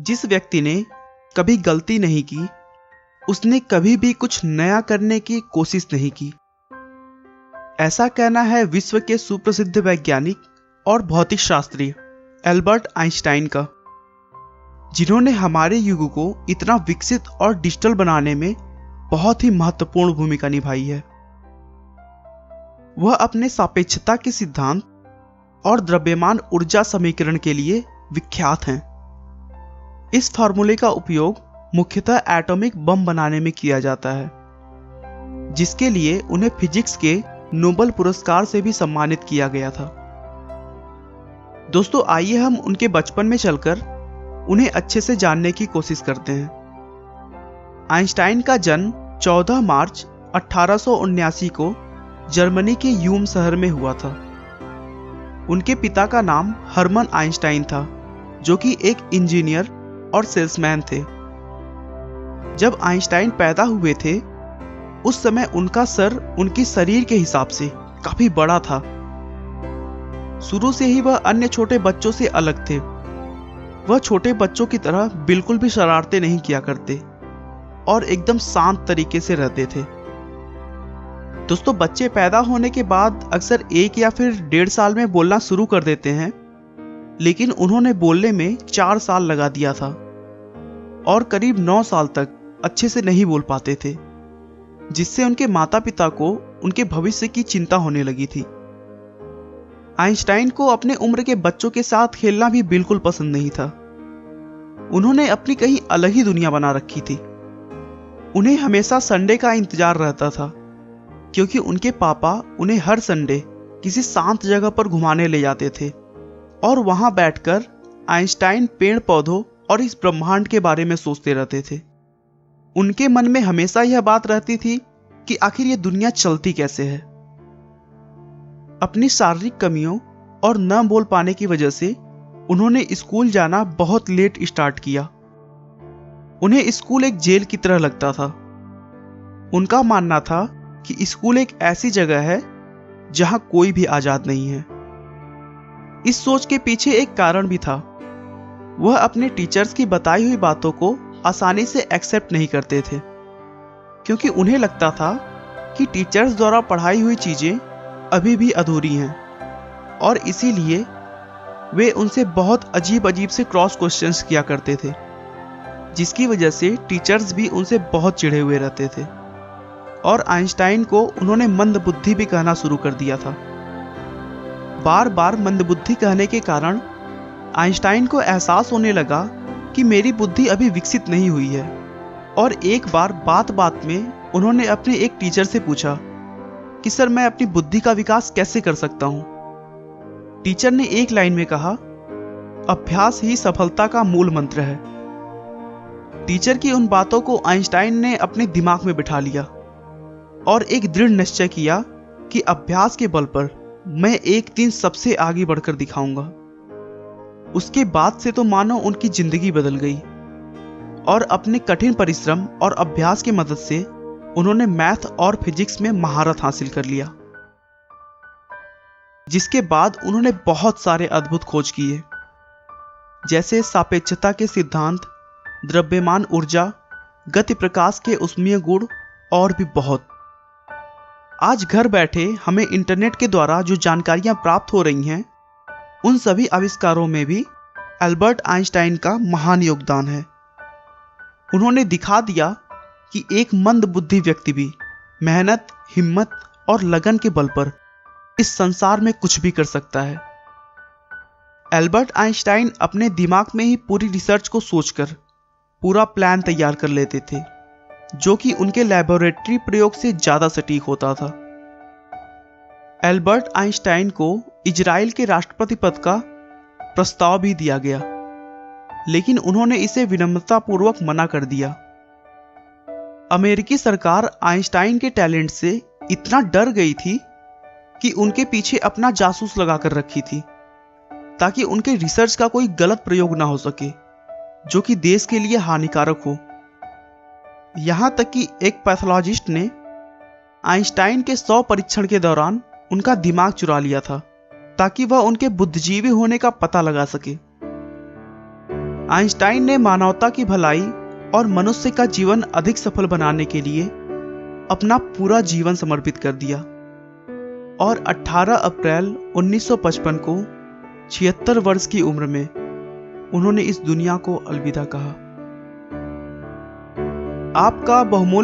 जिस व्यक्ति ने कभी गलती नहीं की, उसने कभी भी कुछ नया करने की कोशिश नहीं की। ऐसा कहना है विश्व के सुप्रसिद्ध वैज्ञानिक और भौतिक शास्त्री एल्बर्ट आइंस्टाइन का, जिन्होंने हमारे युग को इतना विकसित और डिजिटल बनाने में बहुत ही महत्वपूर्ण भूमिका निभाई है। वह अपने सापेक्षता के सिद्धांत और द्रव्यमान ऊर्जा समीकरण के लिए विख्यात हैं। इस फार्मूले का उपयोग मुख्यतः एटॉमिक बम बनाने में किया जाता है, जिसके लिए उन्हें फिजिक्स के नोबेल पुरस्कार से भी सम्मानित किया गया था। दोस्तों, आइए हम उनके बचपन में चलकर उन्हें अच्छे से जानने की कोशिश करते हैं। आइंस्टाइन का जन्म 14 मार्च 1879 को जर्मनी के यूम शहर में हुआ था। उनके पिता का नाम हर्मन आइंस्टाइन था, जो कि एक इंजीनियर और सेल्समैन थे। जब आइंस्टाइन पैदा हुए थे, उस समय उनका सर उनकी शरीर के हिसाब से काफी बड़ा था। शुरू से ही वह अन्य छोटे बच्चों से अलग थे। वह छोटे बच्चों की तरह बिल्कुल भी शरारतें नहीं किया करते और एकदम शांत तरीके से रहते थे। दोस्तों, बच्चे पैदा होने के बाद अक्सर 1 या फिर 1.5 साल में बोलना शुरू कर देते हैं, लेकिन उन्होंने बोलने में 4 साल लगा दिया था और करीब 9 साल तक अच्छे से नहीं बोल पाते थे, जिससे उनके माता पिता को उनके भविष्य की चिंता होने लगी थी। आइंस्टाइन को अपने उम्र के बच्चों के साथ खेलना भी बिल्कुल पसंद नहीं था। उन्होंने अपनी कहीं अलग ही दुनिया बना रखी थी। उन्हें हमेशा संडे का इंतजार रहता था, क्योंकि उनके पापा उन्हें हर संडे किसी शांत जगह पर घुमाने ले जाते थे और वहां बैठकर आइंस्टाइन पेड़ पौधों और इस ब्रह्मांड के बारे में सोचते रहते थे। उनके मन में हमेशा यह बात रहती थी कि आखिर ये दुनिया चलती कैसे है। अपनी शारीरिक कमियों और न बोल पाने की वजह से उन्होंने स्कूल जाना बहुत लेट स्टार्ट किया। उन्हें स्कूल एक जेल की तरह लगता था। उनका मानना था कि स्कूल एक ऐसी जगह है जहां कोई भी आजाद नहीं है। इस सोच के पीछे एक कारण भी था। वह अपने टीचर्स की बताई हुई बातों को आसानी से एक्सेप्ट नहीं करते थे, क्योंकि उन्हें लगता था कि टीचर्स द्वारा पढ़ाई हुई चीजें अभी भी अधूरी हैं और इसीलिए वे उनसे बहुत अजीब अजीब से क्रॉस क्वेश्चंस किया करते थे, जिसकी वजह से टीचर्स भी उनसे बहुत चिढ़े हुए रहते थे और आइंस्टाइन को उन्होंने मंदबुद्धि भी कहना शुरू कर दिया था। बार बार मंदबुद्धि कहने के कारण आइंस्टाइन को एहसास होने लगा कि मेरी बुद्धि अभी विकसित नहीं हुई है, और एक बार बात बात में उन्होंने अपने एक टीचर से पूछा कि सर, मैं अपनी बुद्धि का विकास कैसे कर सकता हूं। टीचर ने एक लाइन में कहा, अभ्यास ही सफलता का मूल मंत्र है। टीचर की उन बातों को आइंस्टाइन ने अपने दिमाग में बिठा लिया और एक दृढ़ निश्चय किया कि अभ्यास के बल पर मैं एक दिन सबसे आगे बढ़कर दिखाऊंगा। उसके बाद से तो मानो उनकी जिंदगी बदल गई और अपने कठिन परिश्रम और अभ्यास की मदद से उन्होंने मैथ और फिजिक्स में महारत हासिल कर लिया, जिसके बाद उन्होंने बहुत सारे अद्भुत खोज किए, जैसे सापेक्षता के सिद्धांत, द्रव्यमान ऊर्जा, गति प्रकाश के ऊष्मीय गुण और भी बहुत। आज घर बैठे हमें इंटरनेट के द्वारा जो जानकारियां प्राप्त हो रही हैं, उन सभी आविष्कारों में भी एल्बर्ट आइंस्टाइन का महान योगदान है। उन्होंने दिखा दिया कि एक मंदबुद्धि व्यक्ति भी मेहनत, हिम्मत और लगन के बल पर इस संसार में कुछ भी कर सकता है। एल्बर्ट आइंस्टाइन अपने दिमाग में ही पूरी रिसर्च को सोचकर पूरा प्लान तैयार कर लेते थे, जो कि उनके लैबोरेटरी प्रयोग से ज्यादा सटीक होता था। एल्बर्ट आइंस्टाइन को इजराइल के राष्ट्रपति पद का प्रस्ताव भी दिया गया, लेकिन उन्होंने इसे विनम्रतापूर्वक मना कर दिया। अमेरिकी सरकार आइंस्टाइन के टैलेंट से इतना डर गई थी कि उनके पीछे अपना जासूस लगाकर रखी थी, ताकि उनके रिसर्च का कोई गलत प्रयोग ना हो सके जो कि देश के लिए हानिकारक हो। यहां तक कि एक पैथोलॉजिस्ट ने आइंस्टाइन के 100 परीक्षण के दौरान उनका दिमाग चुरा लिया था, ताकि वह उनके बुद्धिजीवी होने का पता लगा सके। आइंस्टाइन ने मानवता की भलाई और मनुष्य का जीवन अधिक सफल बनाने के लिए अपना पूरा जीवन समर्पित कर दिया और 18 अप्रैल 1955 को 76 वर्ष की उम्र में उन्होंने इस दुनिया को अलविदा कहा। आपका बहुमूल्य